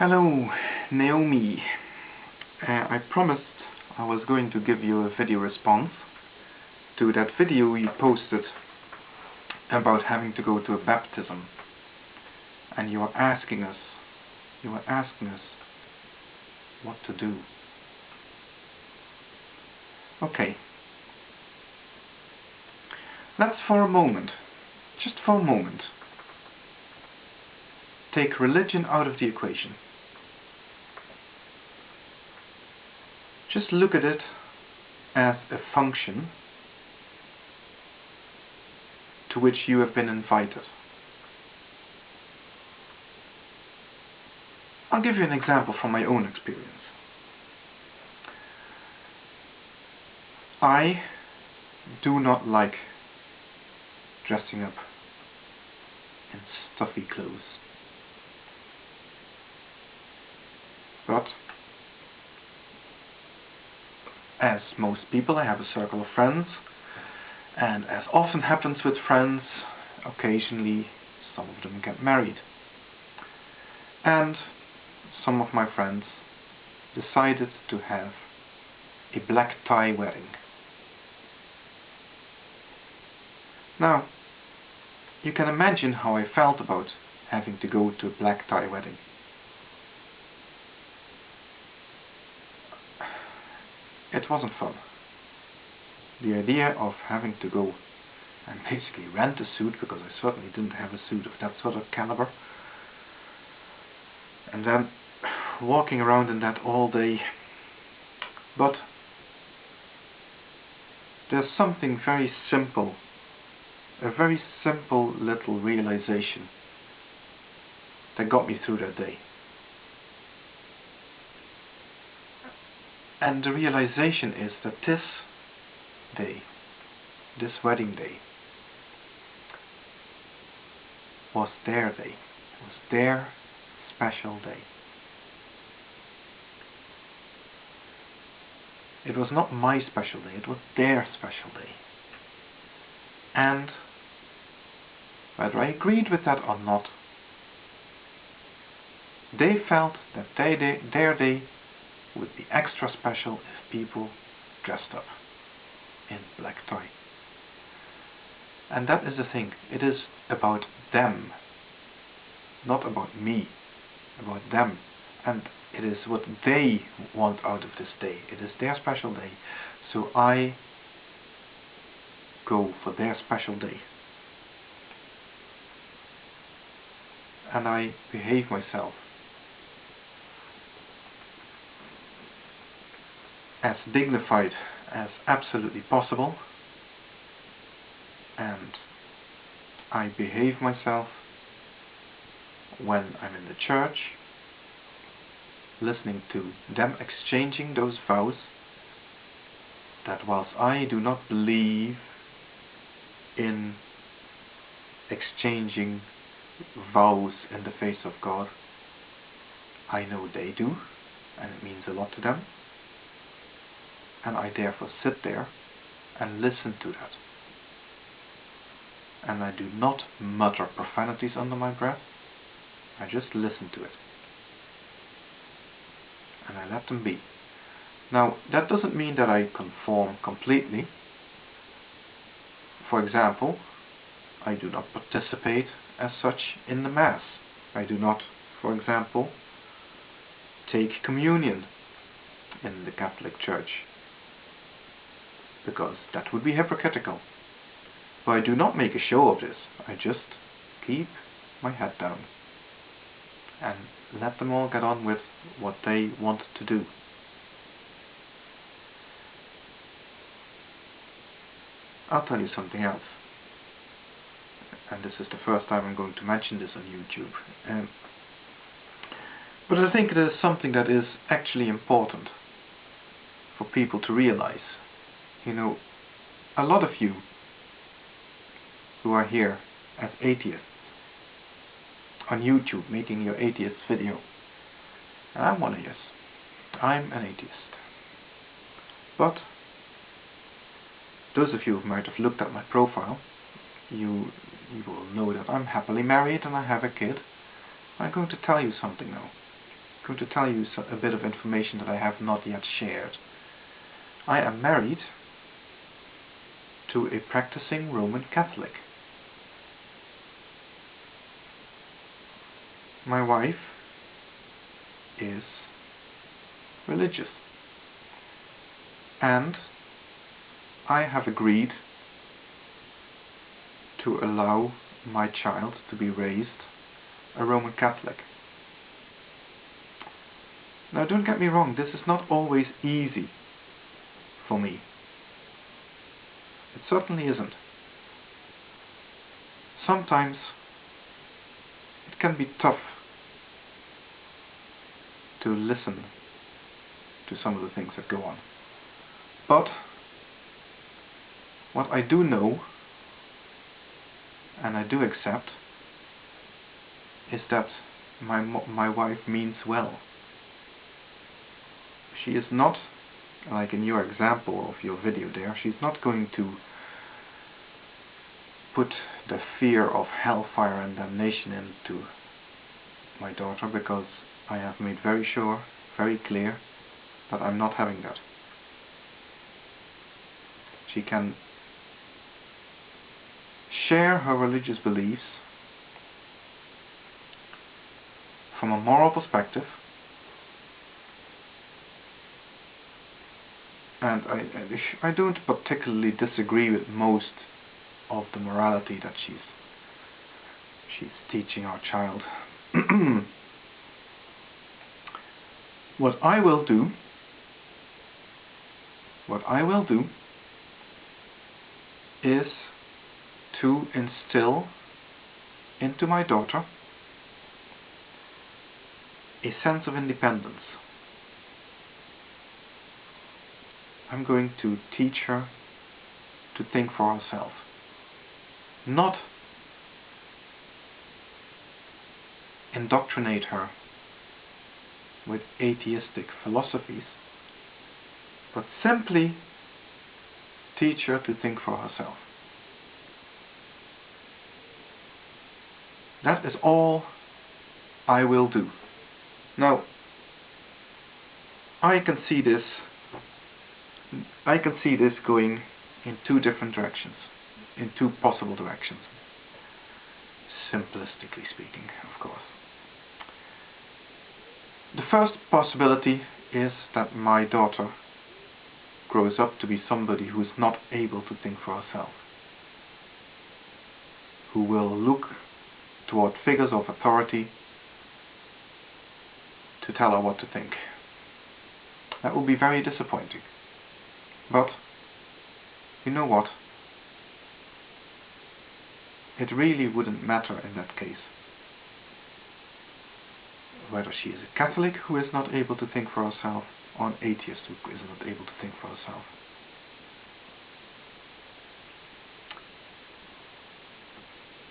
Hello, Naomi. I promised I was going to give you a video response to that video you posted about having to go to a baptism, and you were asking us what to do. Okay. Let's just for a moment, take religion out of the equation. Just look at it as a function to which you have been invited. I'll give you an example from my own experience. I do not like dressing up in stuffy clothes. But as most people, I have a circle of friends, and as often happens with friends, occasionally some of them get married. And some of my friends decided to have a black tie wedding. Now, you can imagine how I felt about having to go to a black tie wedding. It wasn't fun. The idea of having to go and basically rent a suit, because I certainly didn't have a suit of that sort of caliber, and then walking around in that all day. But there's something very simple, a very simple little realization that got me through that day. And the realization is that this day, this wedding day, was their day. It was their special day. It was not my special day, it was their special day. And whether I agreed with that or not, they felt that their day would be extra special if people dressed up in black tie. And that is the thing. It is about them, not about me, about them. And it is what they want out of this day. It is their special day. So I go for their special day. And I behave myself as dignified as absolutely possible, and I behave myself when I'm in the church, listening to them exchanging those vows, that whilst I do not believe in exchanging vows in the face of God, I know they do, and it means a lot to them. And I therefore sit there and listen to that. And I do not mutter profanities under my breath. I just listen to it. And I let them be. Now, that doesn't mean that I conform completely. For example, I do not participate as such in the Mass. I do not, for example, take communion in the Catholic Church, because that would be hypocritical. But I do not make a show of this. I just keep my head down and let them all get on with what they want to do. I'll tell you something else, and this is the first time I'm going to mention this on YouTube. But I think it is something that is actually important for people to realize. You know, a lot of you who are here as atheists on YouTube making your atheist video, and I'm one of you. I'm an atheist. But those of you who might have looked at my profile, you will know that I'm happily married and I have a kid. I'm going to tell you something now. going to tell you a bit of information that I have not yet shared. I am married to a practicing Roman Catholic. My wife is religious, and I have agreed to allow my child to be raised a Roman Catholic. Now, don't get me wrong, this is not always easy for me. It certainly isn't. Sometimes it can be tough to listen to some of the things that go on. But what I do know, and I do accept, is that my wife means well. She is not, like in your example of your video there, she's not going to put the fear of hellfire and damnation into my daughter, because I have made very sure, very clear, that I'm not having that. She can share her religious beliefs from a moral perspective, and I don't particularly disagree with most of the morality that she's teaching our child. What I will do is to instill into my daughter a sense of independence. I'm going to teach her to think for herself, not indoctrinate her with atheistic philosophies, but simply teach her to think for herself. That is all I will do. Now, I can see this going in two different directions, in two possible directions, simplistically speaking, of course. The first possibility is that my daughter grows up to be somebody who is not able to think for herself, who will look toward figures of authority to tell her what to think. That would be very disappointing. But, you know what? It really wouldn't matter in that case whether she is a Catholic who is not able to think for herself, or an atheist who is not able to think for herself.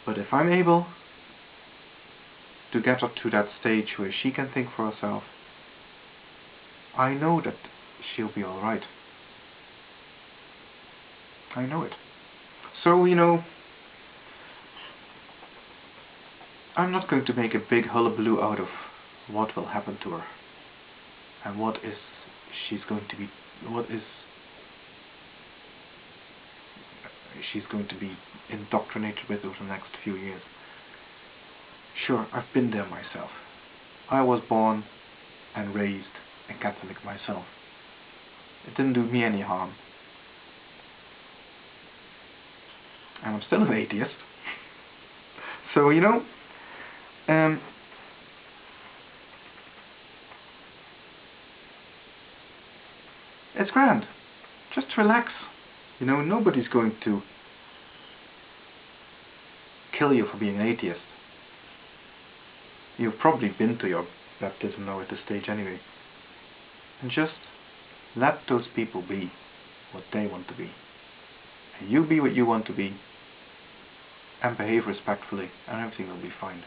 But if I'm able to get her to that stage where she can think for herself, I know that she'll be alright. I know it. So, you know, I'm not going to make a big hullabaloo out of what will happen to her and what she's going to be indoctrinated with over the next few years. Sure, I've been there myself. I was born and raised a Catholic myself. It didn't do me any harm. And I'm still an atheist. So, you know, it's grand. Just relax. You know, nobody's going to kill you for being an atheist. You've probably been to your baptism now at this stage anyway. And just let those people be what they want to be. And you be what you want to be. And behave respectfully, and everything will be fine.